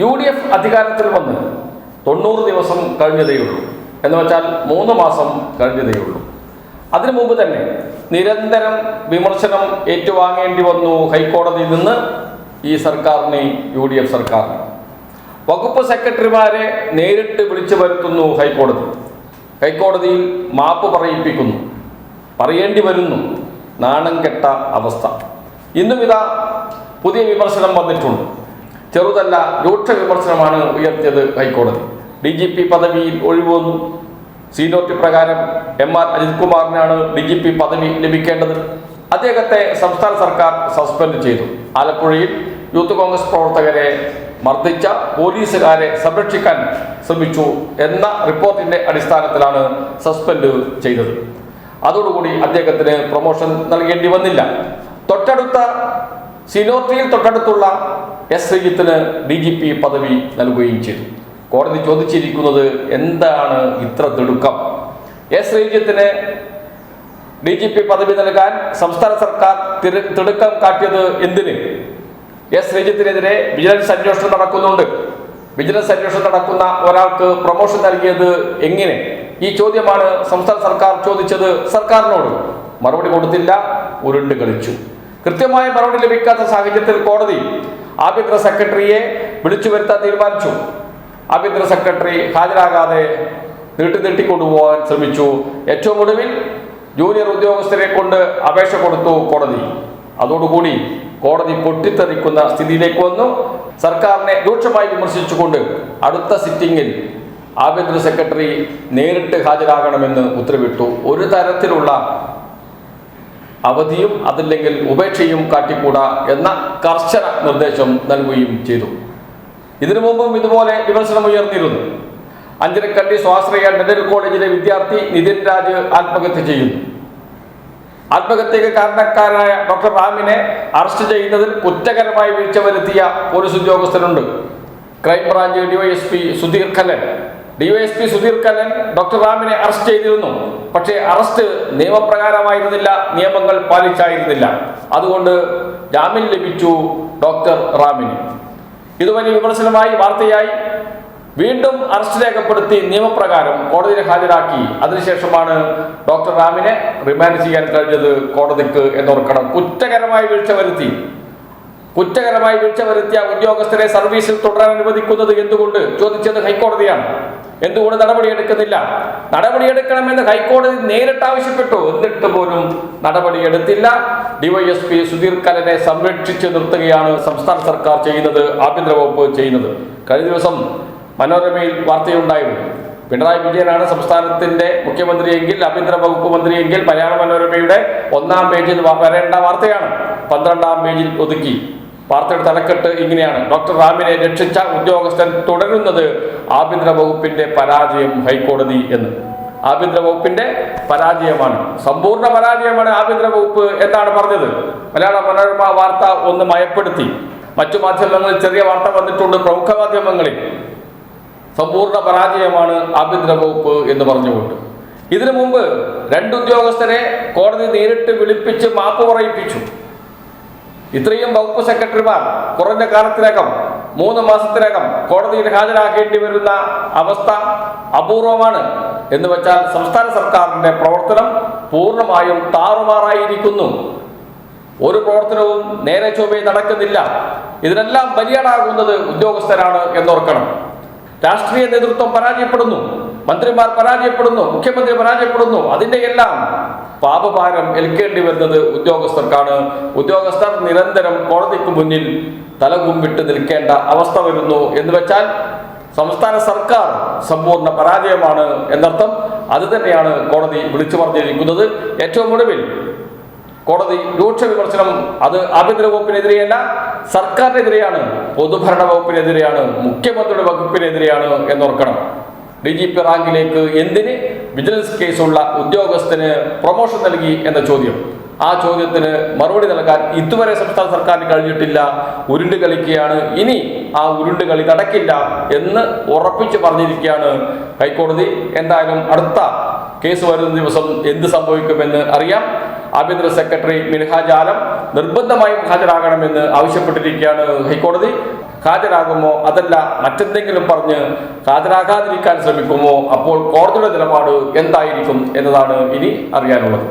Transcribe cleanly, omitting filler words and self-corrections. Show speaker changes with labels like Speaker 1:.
Speaker 1: UDF അധികാരത്തിൽ വന്ന് 90 ദിവസം കഴിഞ്ഞതേയുള്ളൂ. എന്ന് വെച്ചാൽ 3 മാസം കഴിഞ്ഞതേയുള്ളൂ. അതിനു മുമ്പ് തന്നെ നിരന്തരം വിമർശനം ഏറ്റുവാങ്ങേണ്ടി വന്നു ഹൈക്കോടതിയിൽ നിന്ന് ഈ സർക്കാരിനെ, UDF സർക്കാരിന്. വകുപ്പ് സെക്രട്ടറിമാരെ നേരിട്ട് വിളിച്ചു വരുത്തുന്നു ഹൈക്കോടതി. ഹൈക്കോടതിയിൽ മാപ്പ് പറയിപ്പിക്കുന്നു, പറയേണ്ടി വരുന്നു. നാണം കെട്ട അവസ്ഥ. ഇന്നും ഇതാ പുതിയ വിമർശനം വന്നിട്ടുണ്ട്. ചെറുതല്ല, രൂക്ഷ വിമർശനമാണ് ഉയർത്തിയത് ഹൈക്കോടതി. DGP പദവിയിൽ ഒഴിവ് വന്നു. സീനിയോറിറ്റി പ്രകാരം MR അജിത് കുമാറിനാണ് DGP പദവി ലഭിക്കേണ്ടത്. അദ്ദേഹത്തെ സംസ്ഥാന സർക്കാർ സസ്പെൻഡ് ചെയ്തു. ആലപ്പുഴയിൽ യൂത്ത് കോൺഗ്രസ് പ്രവർത്തകരെ മർദ്ദിച്ച പോലീസുകാരെ സംരക്ഷിക്കാൻ ശ്രമിച്ചു എന്ന റിപ്പോർട്ടിന്റെ അടിസ്ഥാനത്തിലാണ് സസ്പെൻഡ് ചെയ്തത്. അതോടുകൂടി അദ്ദേഹത്തിന് പ്രൊമോഷൻ നൽകേണ്ടി വന്നില്ല. തൊട്ടടുത്ത സീനിയോറിറ്റിയിൽ തൊട്ടടുത്തുള്ള S. ശ്രീജിത്തിന് DGP പദവി നൽകുകയും ചെയ്തു. കോടതി ചോദിച്ചിരിക്കുന്നത് എന്താണ് ഇത്ര തിടുക്കം? S. ശ്രീജിത്തിന് DGP പദവി നൽകാൻ സംസ്ഥാന സർക്കാർ തിടുക്കം കാട്ടിയത് എന്തിന്? S. ശ്രീജിത്തിനെതിരെ വിജിലൻസ് അന്വേഷണം നടക്കുന്നുണ്ട്. വിജിലൻസ് അന്വേഷണം നടക്കുന്ന ഒരാൾക്ക് പ്രൊമോഷൻ നൽകിയത് എങ്ങനെ? ഈ ചോദ്യമാണ് സംസ്ഥാന സർക്കാർ ചോദിച്ചത് സർക്കാരിനോട്. മറുപടി കൊടുത്തില്ല, ഉരുണ്ട് കളിച്ചു. കൃത്യമായ മറുപടി ലഭിക്കാത്ത സാഹചര്യത്തിൽ കോടതി ആഭ്യന്തര സെക്രട്ടറിയെ വിളിച്ചു വരുത്താൻ തീരുമാനിച്ചു. ആഭ്യന്തര സെക്രട്ടറി ഹാജരാകാതെ നീട്ടിക്കൊണ്ടുപോകാൻ ശ്രമിച്ചു. ഏറ്റവും ഒടുവിൽ ജൂനിയർ ഉദ്യോഗസ്ഥരെ കൊണ്ട് അപേക്ഷ കൊടുത്തു കോടതി. അതോടുകൂടി കോടതി പൊട്ടിത്തെറിക്കുന്ന സ്ഥിതിയിലേക്ക് വന്നു. സർക്കാരിനെ രൂക്ഷമായി വിമർശിച്ചുകൊണ്ട് അടുത്ത സിറ്റിംഗിൽ ആഭ്യന്തര സെക്രട്ടറി നേരിട്ട് ഹാജരാകണമെന്ന് ഉത്തരവിട്ടു. ഒരു തരത്തിലുള്ള അവധിയും അതില്ലെങ്കിൽ ഉപേക്ഷയും കാട്ടിക്കൂടാ എന്ന കർശന നിർദ്ദേശം നൽകുകയും ചെയ്തു. ഇതിനു മുമ്പും ഇതുപോലെ വിമർശനം ഉയർന്നിരുന്നു. അഞ്ചരക്കണ്ടി സ്വാശ്രയ ഡെന്റൽ കോളേജിലെ വിദ്യാർത്ഥി നിതിൻ രാജ് ആത്മഹത്യ ചെയ്യുന്നു. ആത്മഹത്യക്ക് കാരണക്കാരായ ഡോക്ടർ റാമിനെ അറസ്റ്റ് ചെയ്യുന്നതിൽ കുറ്റകരമായി വീഴ്ച വരുത്തിയ പോലീസ് ഉദ്യോഗസ്ഥരുണ്ട്. Crime branch DYSP Sudheer Kallan doctor റാമിനെ അറസ്റ്റ് ചെയ്തിരുന്നു. പക്ഷേ അറസ്റ്റ് നിയമപ്രകാരമായിരുന്നില്ല, നിയമങ്ങൾ പാലിച്ചായിരുന്നില്ല. അതുകൊണ്ട് ജാമ്യം ലഭിച്ചു ഡോക്ടർ റാമിന്. ഇതുവരെ വിമർശനമായി വാർത്തയായി. വീണ്ടും അറസ്റ്റ് രേഖപ്പെടുത്തി നിയമപ്രകാരം കോടതിയിൽ ഹാജരാക്കി. അതിനുശേഷമാണ് ഡോക്ടർ റാമിനെ റിമാൻഡ് ചെയ്യാൻ കഴിഞ്ഞത് കോടതിക്ക് എന്നോർക്കണം. കുറ്റകരമായി വീഴ്ച വരുത്തിയ ഉദ്യോഗസ്ഥരെ സർവീസിൽ തുടരാൻ അനുവദിക്കുന്നത് എന്തുകൊണ്ട് ചോദിച്ചത് ഹൈക്കോടതിയാണ്. എന്തുകൊണ്ട് നടപടിയെടുക്കുന്നില്ല? നടപടിയെടുക്കണമെന്ന് ഹൈക്കോടതി നേരിട്ട് ആവശ്യപ്പെട്ടു. എന്നിട്ട് പോലും നടപടിയെടുത്തില്ല. DYSP സുധീർ കല്ലനെ സംരക്ഷിച്ച് നിർത്തുകയാണ് സംസ്ഥാന സർക്കാർ ചെയ്യുന്നത്, ആഭ്യന്തര വകുപ്പ് ചെയ്യുന്നത്. കഴിഞ്ഞ ദിവസം മനോരമയിൽ വാർത്തയുണ്ടായിരുന്നു. പിണറായി വിജയനാണ് സംസ്ഥാനത്തിന്റെ മുഖ്യമന്ത്രിയെങ്കിൽ, ആഭ്യന്തര വകുപ്പ് മന്ത്രിയെങ്കിൽ മലയാള മനോരമയുടെ 1-ാം പേജിൽ വരേണ്ട വാർത്തയാണ് 12-ാം പേജിൽ ഒതുക്കി. വാർത്തയുടെ തലക്കെട്ട് ഇങ്ങനെയാണ്: ഡോക്ടർ റാമിനെ രക്ഷിച്ച ഉദ്യോഗസ്ഥൻ തുടരുന്നത് ആഭ്യന്തര വകുപ്പിന്റെ പരാജയം ഹൈക്കോടതി എന്ന്. ആഭ്യന്തര വകുപ്പിന്റെ പരാജയമാണ്, സമ്പൂർണ്ണ പരാജയമാണ് ആഭ്യന്തര വകുപ്പ് എന്നാണ് പറഞ്ഞത്. മലയാള മനോരമ വാർത്ത ഒന്ന് മയപ്പെടുത്തി. മറ്റു മാധ്യമങ്ങളിൽ ചെറിയ വാർത്ത വന്നിട്ടുണ്ട്, പ്രമുഖ മാധ്യമങ്ങളിൽ. സമ്പൂർണ്ണ പരാജയമാണ് ആഭ്യന്തര വകുപ്പ് എന്ന് പറഞ്ഞുകൊണ്ട്. ഇതിനു മുമ്പ് 2 ഉദ്യോഗസ്ഥരെ കോടതി നേരിട്ട് വിളിപ്പിച്ച് മാപ്പ് പറയിപ്പിച്ചു. ഇത്രയും വകുപ്പ് സെക്രട്ടറിമാർ കുറഞ്ഞ കാലത്തിനകം 3 മാസത്തിനകം കോടതിയിൽ ഹാജരാക്കേണ്ടി വരുന്ന അവസ്ഥ അപൂർവമാണ്. എന്ന് വെച്ചാൽ സംസ്ഥാന സർക്കാരിന്റെ പ്രവർത്തനം പൂർണ്ണമായും താറുമാറായിരിക്കുന്നു. ഒരു പ്രവർത്തനവും നേരെ ചൊവ്വേ നടക്കുന്നില്ല. ഇതിനെല്ലാം ബലിയാടാകുന്നത് ഉദ്യോഗസ്ഥരാണ് എന്നോർക്കണം. രാഷ്ട്രീയ നേതൃത്വം പരാജയപ്പെടുന്നു, മന്ത്രിമാർ പരാജയപ്പെടുന്നു, മുഖ്യമന്ത്രി പരാജയപ്പെടുന്നു. അതിൻ്റെ എല്ലാം പാപഭാരം ഏൽക്കേണ്ടി വരുന്നത് ഉദ്യോഗസ്ഥർക്കാണ്. ഉദ്യോഗസ്ഥർ നിരന്തരം കോടതിക്ക് മുന്നിൽ തലകുമ്പിട്ട് നിൽക്കേണ്ട അവസ്ഥ വരുന്നു. എന്ന് വെച്ചാൽ സംസ്ഥാന സർക്കാർ സമ്പൂർണ്ണ പരാജയമാണ് എന്നർത്ഥം. അത് തന്നെയാണ് കോടതി വിളിച്ചു പറഞ്ഞിരിക്കുന്നത്. ഏറ്റവും ഒടുവിൽ കോടതി രൂക്ഷ വിമർശനം അത് ആഭ്യന്തര വകുപ്പിനെതിരെയല്ല, സർക്കാരിനെതിരെയാണ്, പൊതുഭരണ വകുപ്പിനെതിരെയാണ്, മുഖ്യമന്ത്രിയുടെ വകുപ്പിനെതിരെയാണ് എന്നോർക്കണം. DGP റാങ്കിലേക്ക് എന്തിന് വിജിലൻസ് കേസുള്ള ഉദ്യോഗസ്ഥന് പ്രൊമോഷൻ നൽകി എന്ന ചോദ്യം, ആ ചോദ്യത്തിന് മറുപടി നൽകാൻ ഇതുവരെ സംസ്ഥാന സർക്കാരിന് കഴിഞ്ഞിട്ടില്ല. ഉരുണ്ട് കളിക്കുകയാണ്. ഇനി ആ ഉരുണ്ട് കളി നടക്കില്ല എന്ന് ഉറപ്പിച്ചു പറഞ്ഞിരിക്കുകയാണ് ഹൈക്കോടതി. എന്തായാലും അടുത്ത കേസ് വരുന്ന ദിവസം എന്ത് സംഭവിക്കുമെന്ന് അറിയാം. ആഭ്യന്തര സെക്രട്ടറി മിൻഹാജ് ആലം നിർബന്ധമായും ഹാജരാകണമെന്ന് ആവശ്യപ്പെട്ടിരിക്കുകയാണ് ഹൈക്കോടതി. ഹാജരാകുമോ, അതല്ല മറ്റെന്തെങ്കിലും പറഞ്ഞ് ഹാജരാകാതിരിക്കാൻ ശ്രമിക്കുമോ? അപ്പോൾ കോടതിയുടെ നിലപാട് എന്തായിരിക്കും എന്നതാണ് ഇനി അറിയാനുള്ളത്.